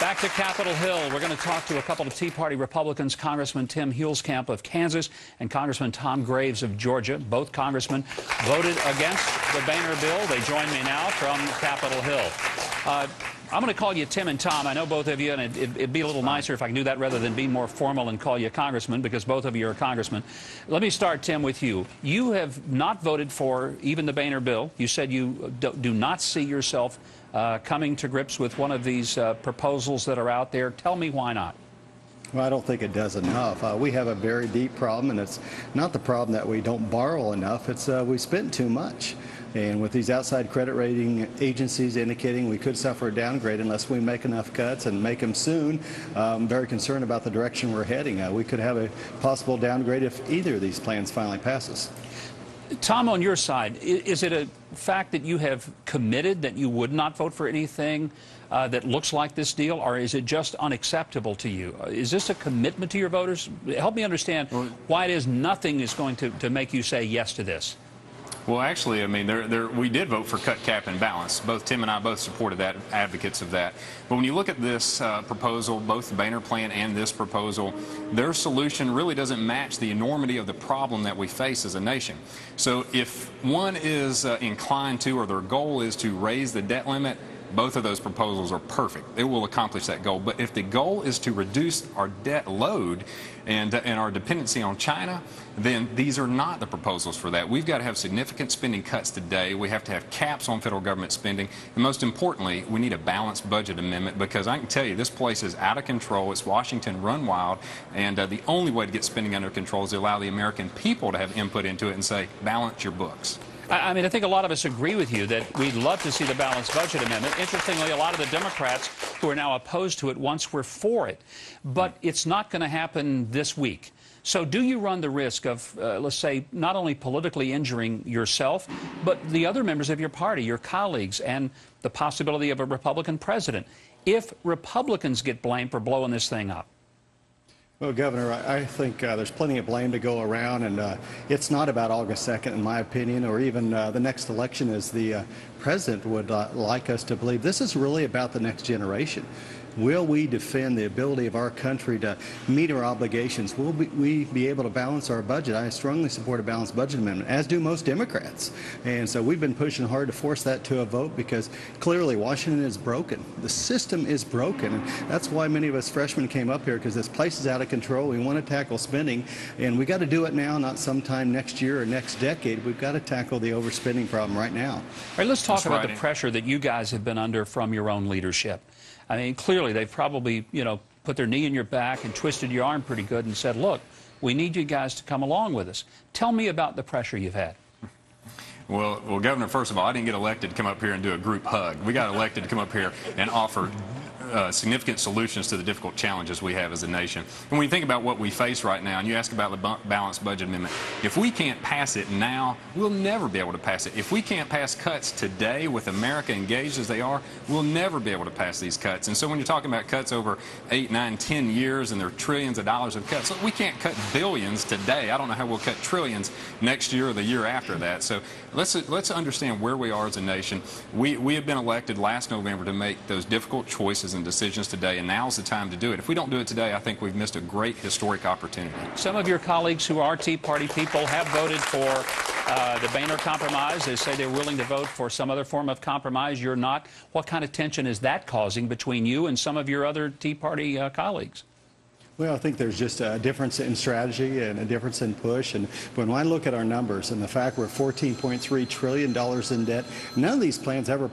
Back to Capitol Hill. We're going to talk to a couple of Tea Party Republicans, Congressman Tim Huelskamp of Kansas and Congressman Tom Graves of Georgia. Both congressmen voted against the Boehner bill. They join me now from Capitol Hill. I'm going to call you Tim and Tom. I know both of you, and it'd be a little nicer if I could do that rather than be more formal and call you congressman, because both of you are congressmen. Let me start, Tim, with you. You have not voted for even the Boehner bill. You said you do not see yourself coming to grips with one of these proposals that are out there. Tell me why not. Well, I don't think it does enough. We have a very deep problem, and it's not the problem that we don't borrow enough. It's we spend too much. And with these outside credit rating agencies indicating we could suffer a downgrade unless we make enough cuts and make them soon, I'm very concerned about the direction we're heading. We could have a possible downgrade if either of these plans finally passes. Tom, on your side, is it a fact that you have committed that you would not vote for anything that looks like this deal, or is it just unacceptable to you? Is this a commitment to your voters? Help me understand why it is nothing is going to make you say yes to this. Well, actually, I mean, we did vote for cut, cap, and balance. Both Tim and I both supported that, advocates of that. But when you look at this proposal, both the Boehner plan and this proposal, their solution really doesn't match the enormity of the problem that we face as a nation. So if one is inclined to, or their goal is to raise the debt limit, both of those proposals are perfect. It will accomplish that goal. But if the goal is to reduce our debt load and our dependency on China, then these are not the proposals for that. We've got to have significant spending cuts today. We have to have caps on federal government spending. And most importantly, we need a balanced budget amendment, because I can tell you this place is out of control. It's Washington run wild. And the only way to get spending under control is to allow the American people to have input into it and say, balance your books. I mean, I think a lot of us agree with you that we'd love to see the balanced budget amendment. Interestingly, a lot of the Democrats who are now opposed to it once were for it. But it's not going to happen this week. So do you run the risk of, let's say, not only politically injuring yourself, but the other members of your party, your colleagues, and the possibility of a Republican president, if Republicans get blamed for blowing this thing up? Well, Governor, I think there's plenty of blame to go around, and it's not about August 2nd, in my opinion, or even the next election, as the president would like us to believe. This is really about the next generation. Will we defend the ability of our country to meet our obligations? Will we be able to balance our budget? I strongly support a balanced budget amendment, as do most Democrats. And so we've been pushing hard to force that to a vote, because clearly Washington is broken. The system is broken. And that's why many of us freshmen came up here, because this place is out of control. We want to tackle spending, and we got to do it now, not sometime next year or next decade. We've got to tackle the overspending problem right now. All right, let's talk about the pressure that you guys have been under from your own leadership. I mean, clearly they've probably, put their knee in your back and twisted your arm pretty good and said, look, we need you guys to come along with us. Tell me about the pressure you've had. Well, Governor, first of all, I didn't get elected to come up here and do a group hug. We got elected to come up here and offer significant solutions to the difficult challenges we have as a nation. And when you think about what we face right now, and you ask about the balanced budget amendment, if we can't pass it now, we'll never be able to pass it. If we can't pass cuts today with America engaged as they are, we'll never be able to pass these cuts. And so when you're talking about cuts over 8, 9, 10 years, and there are trillions of dollars of cuts, we can't cut billions today. I don't know how we'll cut trillions next year or the year after that. So let's understand where we are as a nation. We have been elected last November to make those difficult choices and decisions today, and now's the time to do it. If we don't do it today, I think we've missed a great historic opportunity. Some of your colleagues who are Tea Party people have voted for the Boehner compromise. They say they're willing to vote for some other form of compromise. You're not. What kind of tension is that causing between you and some of your other Tea Party colleagues? Well, I think there's just a difference in strategy and a difference in push. And when I look at our numbers and the fact we're $14.3 trillion in debt, none of these plans ever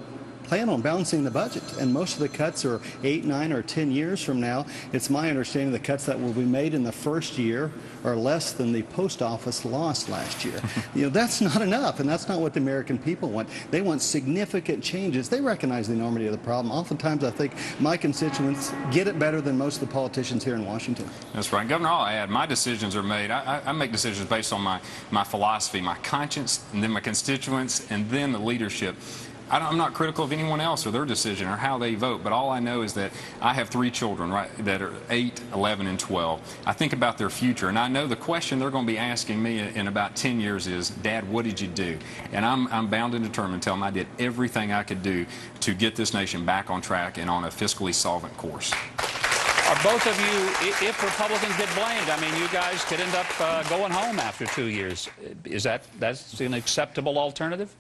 plan on balancing the budget, and most of the cuts are 8, 9, or 10 years from now. It's my understanding the cuts that will be made in the first year are less than the post office lost last year. That's not enough, and that's not what the American people want. They want significant changes. They recognize the enormity of the problem. Oftentimes, I think my constituents get it better than most of the politicians here in Washington. That's right. Governor, I'll add, my decisions are made. I make decisions based on my philosophy, my conscience, and then my constituents, and then the leadership. I'm not critical of anyone else or their decision or how they vote, but all I know is that I have 3 children, right, that are 8, 11, and 12. I think about their future, and I know the question they're going to be asking me in about 10 years is, Dad, what did you do? And I'm bound and determined to tell them I did everything I could do to get this nation back on track and on a fiscally solvent course. Are both of you, if Republicans get blamed, I mean, you guys could end up going home after 2 years. That's an acceptable alternative?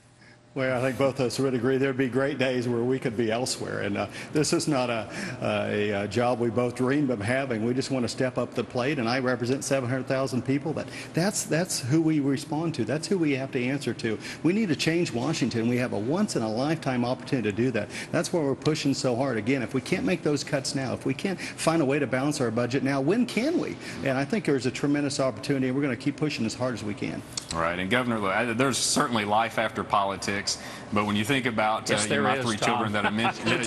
Well, I think both of us would agree there'd be great days where we could be elsewhere. And this is not a job we both dreamed of having. We just want to step up the plate, and I represent 700,000 people. That's who we respond to. That's who we have to answer to. We need to change Washington. We have a once-in-a-lifetime opportunity to do that. That's why we're pushing so hard. Again, if we can't make those cuts now, if we can't find a way to balance our budget now, when can we? And I think there's a tremendous opportunity, and we're going to keep pushing as hard as we can. All right. And Governor, there's certainly life after politics. But when you think about my 3 children that I mentioned, you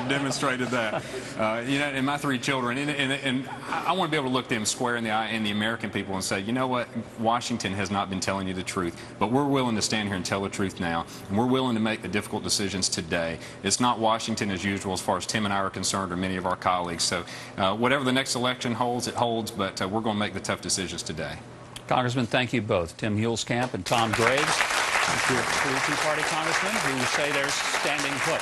demonstrated that. And my 3 children, and I want to be able to look them square in the eye and the American people and say, you know what, Washington has not been telling you the truth, but we're willing to stand here and tell the truth now, and we're willing to make the difficult decisions today. It's not Washington as usual as far as Tim and I are concerned, or many of our colleagues. So whatever the next election holds, it holds, but we're going to make the tough decisions today. Congressman, thank you both, Tim Huelskamp and Tom Graves. Thank you. 2 Tea Party congressmen who say they're standing put.